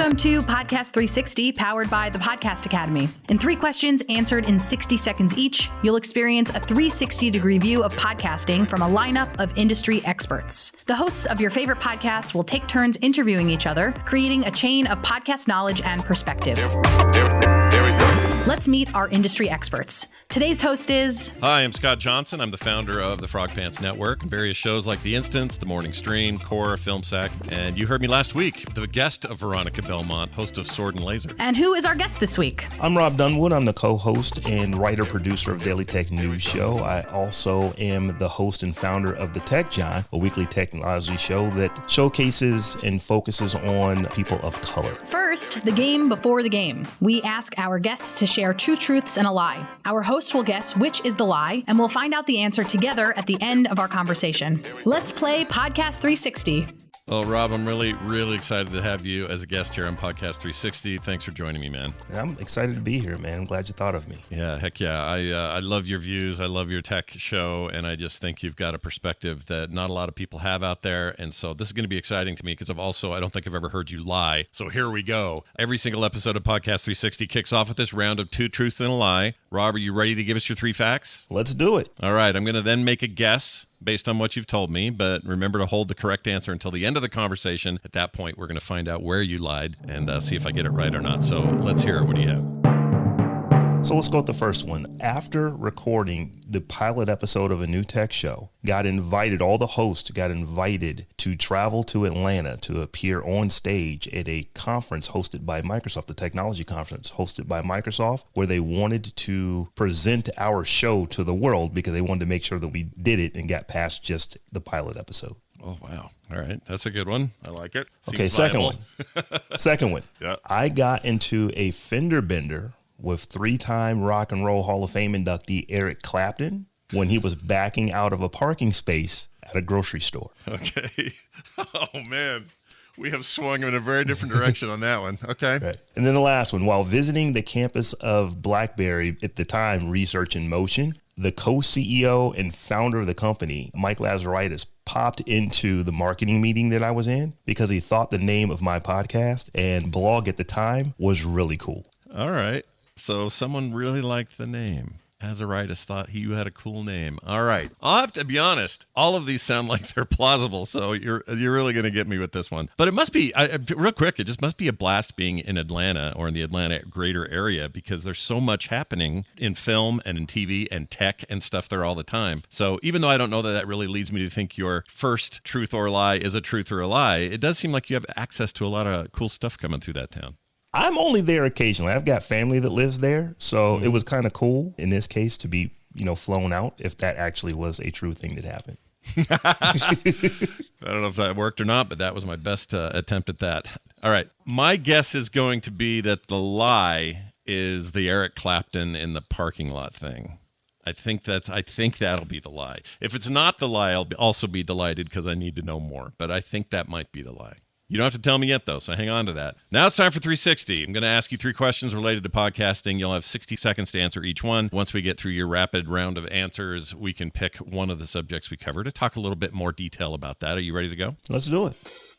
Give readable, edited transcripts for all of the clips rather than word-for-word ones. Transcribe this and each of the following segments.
Welcome to Podcast 360, powered by the Podcast Academy. In 3 questions answered in 60 seconds each, you'll experience a 360-degree view of podcasting from a lineup of industry experts. The hosts of your favorite podcast will take turns interviewing each other, creating a chain of podcast knowledge and perspective. There we go. Let's meet our industry experts. Today's host is... Hi, I'm Scott Johnson. I'm the founder of the Frog Pants Network, various shows like The Instance, The Morning Stream, Core, Film Sack, and you heard me last week, the guest of Veronica Belmont, host of Sword and Laser. And who is our guest this week? I'm Robb Dunewood. I'm the co-host and writer-producer of Daily Tech News Show. I also am the host and founder of the Tech Jawn, a weekly technology show that showcases and focuses on people of color. First, the game before the game. We ask our guests to share 2 truths and a lie. Our host will guess which is the lie, and we'll find out the answer together at the end of our conversation. Let's play Podcast 360. Well, Rob, I'm really excited to have you as a guest here on Podcast 360. Thanks for joining me, man. I'm excited to be here, man. I'm glad you thought of me. Yeah, heck yeah. I love your views. I love your tech show, and I just think you've got a perspective that not a lot of people have out there. And so this is going to be exciting to me because I don't think I've ever heard you lie. So here we go. Every single episode of Podcast 360 kicks off with this round of 2 truths and a lie. Rob, are you ready to give us your 3 facts? Let's do it. All right. I'm going to then make a guess based on what you've told me, but remember to hold the correct answer until the end of the conversation. At that point, we're going to find out where you lied and see if I get it right or not. So let's hear it. What do you have? So let's go with the first one. After recording the pilot episode of a new tech show, all the hosts got invited to travel to Atlanta to appear on stage at a conference hosted by Microsoft, the technology conference hosted by Microsoft, where they wanted to present our show to the world because they wanted to make sure that we did it and got past just the pilot episode. Oh, wow. All right. That's a good one. I like it. Seems okay, second viable. one. Second one. Yeah. I got into a fender bender with 3-time Rock and Roll Hall of Fame inductee Eric Clapton when he was backing out of a parking space at a grocery store. Okay. Oh, man. We have swung in a very different direction on that one. Okay. Right. And then the last one. While visiting the campus of BlackBerry at the time, Research in Motion, the co-CEO and founder of the company, Mike Lazaridis, popped into the marketing meeting that I was in because he thought the name of my podcast and blog at the time was really cool. All right. So someone really liked the name. Azaritis thought you had a cool name. All right. I'll have to be honest. All of these sound like they're plausible, so you're really going to get me with this one. But it must be, real quick, it just must be a blast being in Atlanta or in the Atlanta greater area because there's so much happening in film and in TV and tech and stuff there all the time. So even though I don't know that really leads me to think your first truth or lie is a truth or a lie, it does seem like you have access to a lot of cool stuff coming through that town. I'm only there occasionally. I've got family that lives there. So it was kind of cool in this case to be, flown out if that actually was a true thing that happened. I don't know if that worked or not, but that was my best attempt at that. All right. My guess is going to be that the lie is the Eric Clapton in the parking lot thing. I think that'll be the lie. If it's not the lie, I'll also be delighted because I need to know more. But I think that might be the lie. You don't have to tell me yet, though, so hang on to that. Now it's time for 360. I'm going to ask you 3 questions related to podcasting. You'll have 60 seconds to answer each one. Once we get through your rapid round of answers, we can pick one of the subjects we cover to talk a little bit more detail about that. Are you ready to go? Let's do it.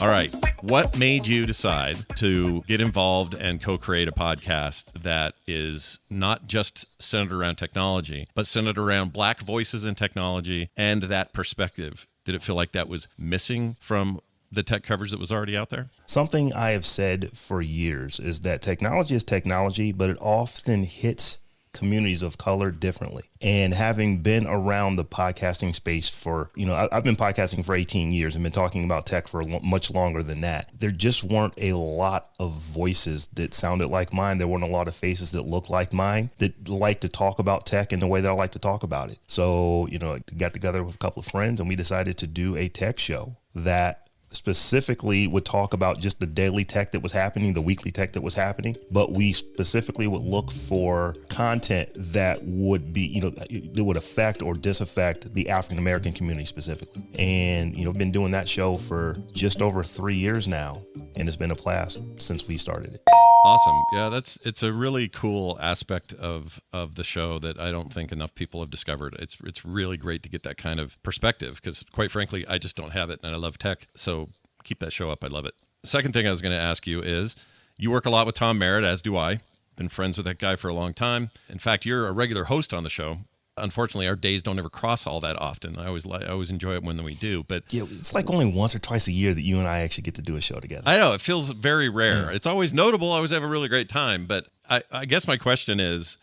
All right. What made you decide to get involved and co-create a podcast that is not just centered around technology, but centered around Black voices in technology and that perspective? Did it feel like that was missing from the tech coverage that was already out there? Something I have said for years is that technology is technology, but it often hits communities of color differently. And having been around the podcasting space for, I've been podcasting for 18 years and been talking about tech for much longer than that. There just weren't a lot of voices that sounded like mine. There weren't a lot of faces that looked like mine that like to talk about tech in the way that I like to talk about it. So, I got together with a couple of friends and we decided to do a tech show that specifically would talk about just the daily tech that was happening, the weekly tech that was happening, but we specifically would look for content that would be, that would affect or disaffect the African American community specifically. And, I've been doing that show for just over 3 years now, and it's been a blast since we started it. Awesome. Yeah, it's a really cool aspect of the show that I don't think enough people have discovered. It's really great to get that kind of perspective because, quite frankly, I just don't have it, and I love tech. So keep that show up. I love it. Second thing I was going to ask you is, you work a lot with Tom Merritt, as do I. Been friends with that guy for a long time. In fact, you're a regular host on the show. Unfortunately, our days don't ever cross all that often. I always enjoy it when we do. But yeah, it's like only once or twice a year that you and I actually get to do a show together. I know. It feels very rare. Yeah. It's always notable. I always have a really great time. But I guess my question is,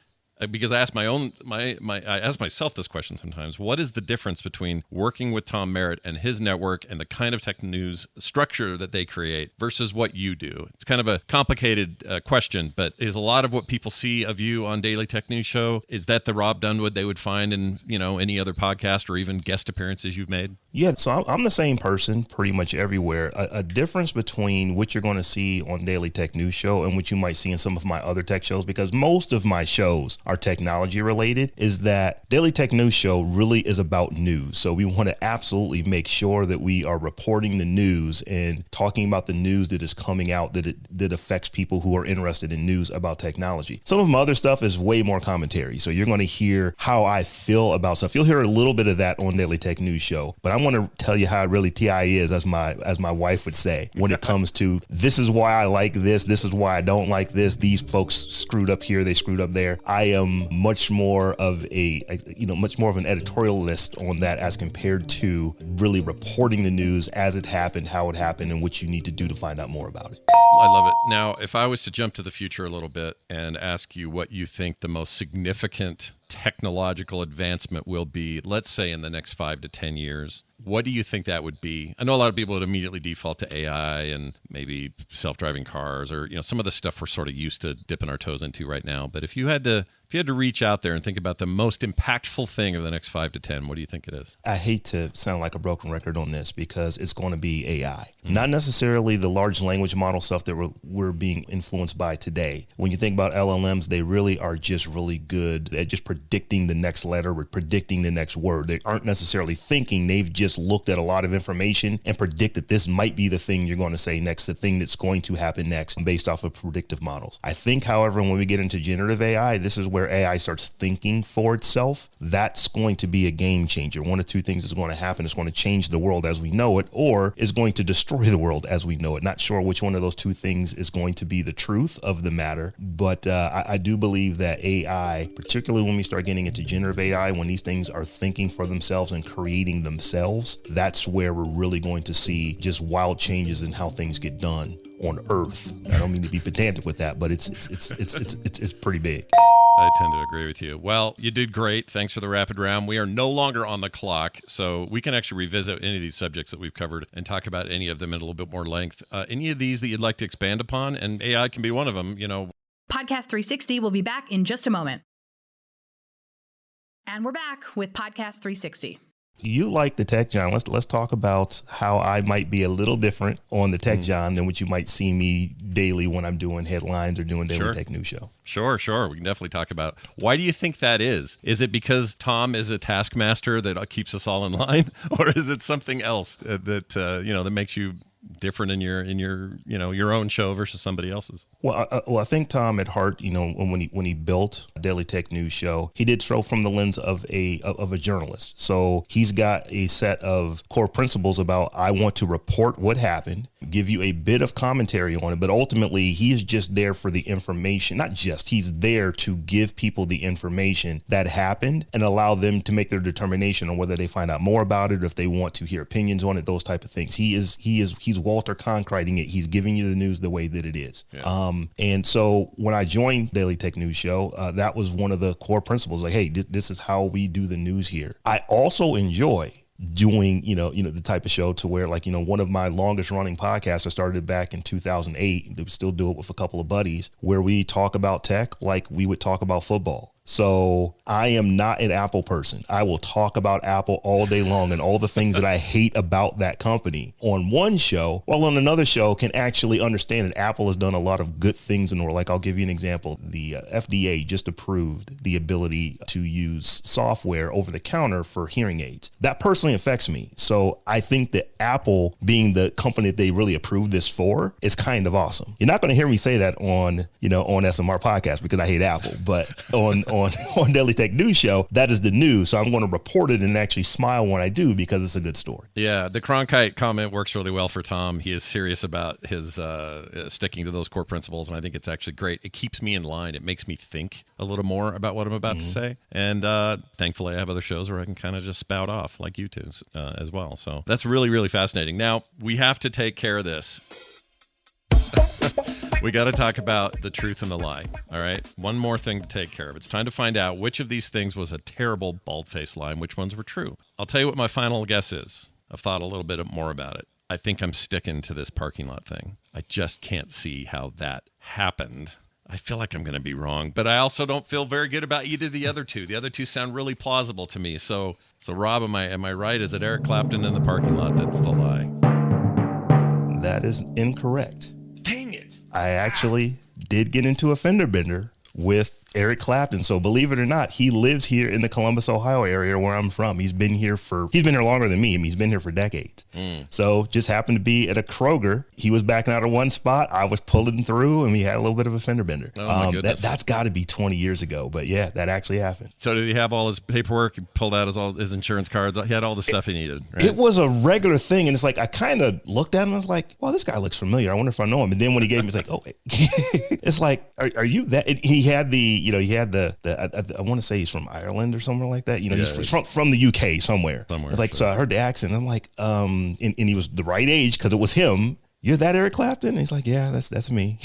because I ask I ask myself this question sometimes: what is the difference between working with Tom Merritt and his network and the kind of tech news structure that they create versus what you do? It's kind of a complicated question, but is a lot of what people see of you on Daily Tech News Show, is that the Robb Dunewood they would find in any other podcast or even guest appearances you've made? Yeah, so I'm the same person pretty much everywhere. A difference between what you're going to see on Daily Tech News Show and what you might see in some of my other tech shows, because most of my shows are technology related, is that Daily Tech News Show really is about news. So we want to absolutely make sure that we are reporting the news and talking about the news that is coming out that affects people who are interested in news about technology. Some of my other stuff is way more commentary. So you're going to hear how I feel about stuff. You'll hear a little bit of that on Daily Tech News Show, but I want to tell you how really TI is, as my wife would say, when it comes to this is why I like this is why I don't like this, these folks screwed up here, they screwed up there. I am much more of an editorialist on that as compared to really reporting the news as it happened, how it happened, and what you need to do to find out more about it. I love it. Now, if I was to jump to the future a little bit and ask you what you think the most significant technological advancement will be, let's say in the next 5 to 10 years, what do you think that would be? I know a lot of people would immediately default to AI and maybe self-driving cars, or some of the stuff we're sort of used to dipping our toes into right now. But if you had to reach out there and think about the most impactful thing of the next 5 to 10, what do you think it is? I hate to sound like a broken record on this, because it's going to be AI. Not necessarily the large language model stuff that we're being influenced by today. When you think about LLMs, they really are just really good at just predicting the next letter or predicting the next word. They aren't necessarily thinking. They've just looked at a lot of information and predict that this might be the thing you're going to say next, the thing that's going to happen next, based off of predictive models. I think, however, when we get into generative AI, this is where AI starts thinking for itself. That's going to be a game changer. One of two things is going to happen. It's going to change the world as we know it, or is going to destroy the world as we know it. Not sure which one of those two things is going to be the truth of the matter, but I do believe that AI, particularly when we start getting into generative AI, when these things are thinking for themselves and creating themselves, that's where we're really going to see just wild changes in how things get done on Earth. I don't mean to be pedantic with that, but it's pretty big. I tend to agree with you. Well, you did great. Thanks for the rapid round. We are no longer on the clock, so we can actually revisit any of these subjects that we've covered and talk about any of them in a little bit more length. Any of these that you'd like to expand upon, and AI can be one of them, Podcast 360 will be back in just a moment. And we're back with Podcast 360. You like the Tech Jawn. Let's talk about how I might be a little different on the Tech Jawn than what you might see me daily when I'm doing headlines or doing Daily Tech News Show. Sure. We can definitely talk about it. Why do you think that is? Is it because Tom is a taskmaster that keeps us all in line, or is it something else that makes you different in your own show versus somebody else's? Well, I think Tom at heart, when he built Daily Tech News Show, he did so from the lens of a journalist. So he's got a set of core principles about, I want to report what happened, give you a bit of commentary on it, but ultimately he is just there for the information. He's there to give people the information that happened and allow them to make their determination on whether they find out more about it, or if they want to hear opinions on it, those type of things. He's Walter Cronkiteing it. He's giving you the news the way that it is. Yeah. And so when I joined Daily Tech News Show, that was one of the core principles. Like, hey, this is how we do the news here. I also enjoy doing, the type of show to where, one of my longest running podcasts, I started back in 2008. We still do it with a couple of buddies, where we talk about tech like we would talk about football. So I am not an Apple person. I will talk about Apple all day long and all the things that I hate about that company on one show, while on another show can actually understand that Apple has done a lot of good things in the world. Like, I'll give you an example. The FDA just approved the ability to use software over the counter for hearing aids. That personally affects me. So I think that Apple, being the company that they really approved this for, is kind of awesome. You're not going to hear me say that on SMR podcast, because I hate Apple, but on on Daily Tech News Show, that is the news. So I'm going to report it and actually smile when I do because it's a good story. Yeah, the Cronkite comment works really well for Tom. He is serious about his sticking to those core principles, and I think it's actually great. It keeps me in line. It makes me think a little more about what I'm about to say. And thankfully, I have other shows where I can kind of just spout off like you two as well. So that's really, really fascinating. Now, we have to take care of this. We got to talk about the truth and the lie. All right. One more thing to take care of. It's time to find out which of these things was a terrible bald-faced lie and which ones were true. I'll tell you what my final guess is. I've thought a little bit more about it. I think I'm sticking to this parking lot thing. I just can't see how that happened. I feel like I'm going to be wrong, but I also don't feel very good about either of the other two. The other two sound really plausible to me. So Rob, am I right? Is it Eric Clapton in the parking lot that's the lie? That is incorrect. Dang it. I actually did get into a fender bender with Eric Clapton. So believe it or not, he lives here in the Columbus, Ohio area where I'm from. He's been here longer than me. I mean, he's been here for decades. So just happened to be at a Kroger. He was backing out of one spot. I was pulling through and we had a little bit of a fender bender. Oh my goodness. That's got to be 20 years ago. But yeah, that actually happened. So did he have all his paperwork? He pulled out all his insurance cards. He had all the stuff he needed. Right? It was a regular thing. And it's like, I kind of looked at him and was like, well, this guy looks familiar. I wonder if I know him. And then when he gave me, it's like, oh, it's like, are you that? He had I want to say he's from Ireland or somewhere like that. He's from the UK somewhere. It's like, sure. So I heard the accent. I'm like, and he was the right age because it was him. You're that Eric Clapton? And he's like, yeah, that's me.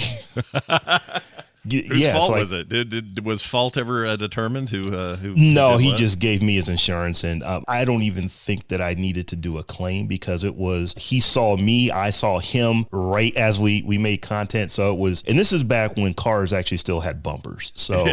Whose fault was it? Was fault ever determined? Who No, he just gave me his insurance, and I don't even think that I needed to do a claim because it was he saw me, I saw him right as we made content. So it was, and this is back when cars actually still had bumpers. So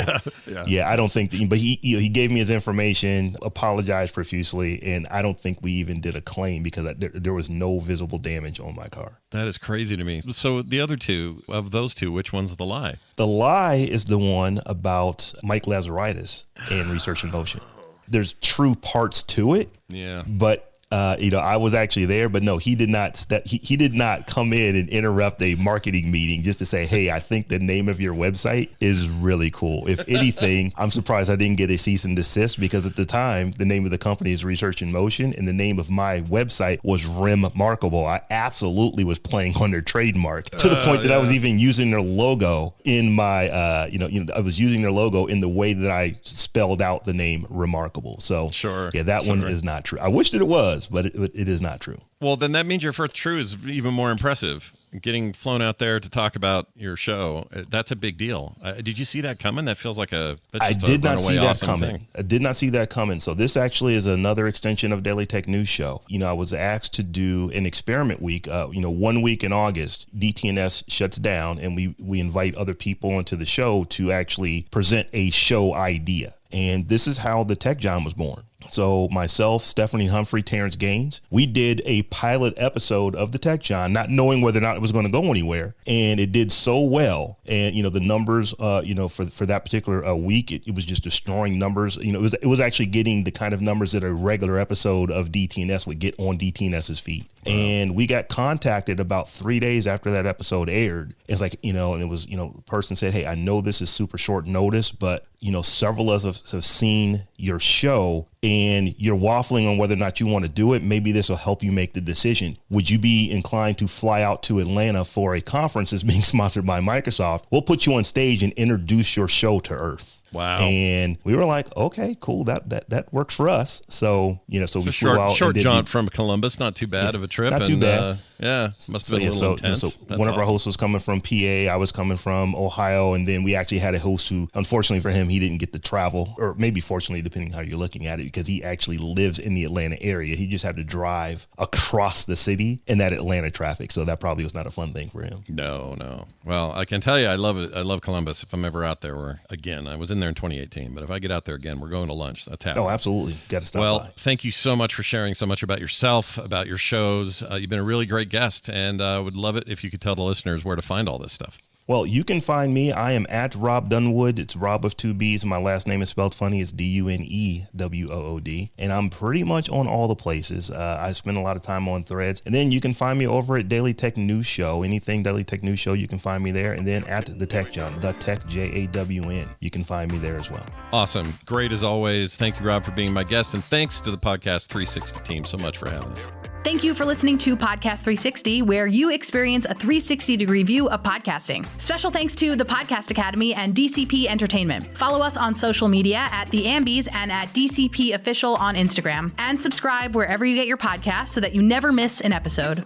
yeah, I don't think, but he gave me his information, apologized profusely, and I don't think we even did a claim because there was no visible damage on my car. That is crazy to me. So the other two of those two, which one's the lie? The lie is the one about Mike Lazaridis and Research in Motion. There's true parts to it. Yeah. But I was actually there, but no, he did not he did not come in and interrupt a marketing meeting just to say, hey, I think the name of your website is really cool. If anything, I'm surprised I didn't get a cease and desist because at the time, the name of the company is Research in Motion and the name of my website was Remarkable. I absolutely was playing on their trademark to the point that I was even using their logo in my, I was using their logo in the way that I spelled out the name Remarkable. So sure, yeah, that one is not true. I wish that it was, but it is not true. Well, then that means your first true is even more impressive. Getting flown out there to talk about your show, that's a big deal. Did you see that coming? That feels like I did not see that coming. I did not see that coming. So this actually is another extension of Daily Tech News Show. I was asked to do an experiment week. 1 week in August, DTNS shuts down and we invite other people into the show to actually present a show idea. And this is how the Tech Jawn was born. So myself, Stephanie Humphrey, Terrence Gaines, we did a pilot episode of the Tech Jawn, not knowing whether or not it was going to go anywhere. And it did so well. And, the numbers, for that particular week, it was just destroying numbers. It was actually getting the kind of numbers that a regular episode of DTNS would get on DTNS's feed. Wow. And we got contacted about 3 days after that episode aired. It's like, and it was, a person said, hey, I know this is super short notice, but, several of us have seen your show and you're waffling on whether or not you want to do it. Maybe this will help you make the decision. Would you be inclined to fly out to Atlanta for a conference that's being sponsored by Microsoft? We'll put you on stage and introduce your show to Earth. Wow. And we were like, okay, cool. That works for us. So, so we flew out. Short jaunt from Columbus. Not too bad of a trip. Not too bad. Must have been a little intense. So one of our hosts was coming from PA. I was coming from Ohio. And then we actually had a host who, unfortunately for him, he didn't get to travel, or maybe fortunately, depending how you're looking at it, because he actually lives in the Atlanta area. He just had to drive across the city in that Atlanta traffic. So that probably was not a fun thing for him. No. Well, I can tell you, I love it. I love Columbus. If I'm ever out there, I was in there in 2018, but if I get out there again, we're going to lunch. That's happening. Oh, absolutely. Got to stop by. Well, thank you so much for sharing so much about yourself, about your shows. You've been a really great guest, and I would love it if you could tell the listeners where to find all this stuff. Well, you can find me. I am at Robb Dunewood. It's Robb with 2 B's. My last name is spelled funny. It's Dunewood. And I'm pretty much on all the places. I spend a lot of time on Threads. And then you can find me over at Daily Tech News Show. Anything Daily Tech News Show, you can find me there. And then at the Tech Jawn, the Tech Jawn. You can find me there as well. Awesome. Great as always. Thank you, Robb, for being my guest. And thanks to the Podcast 360 team so much for having us. Thank you for listening to Podcast 360, where you experience a 360-degree view of podcasting. Special thanks to the Podcast Academy and DCP Entertainment. Follow us on social media at The Ambies and at DCP Official on Instagram. And subscribe wherever you get your podcasts so that you never miss an episode.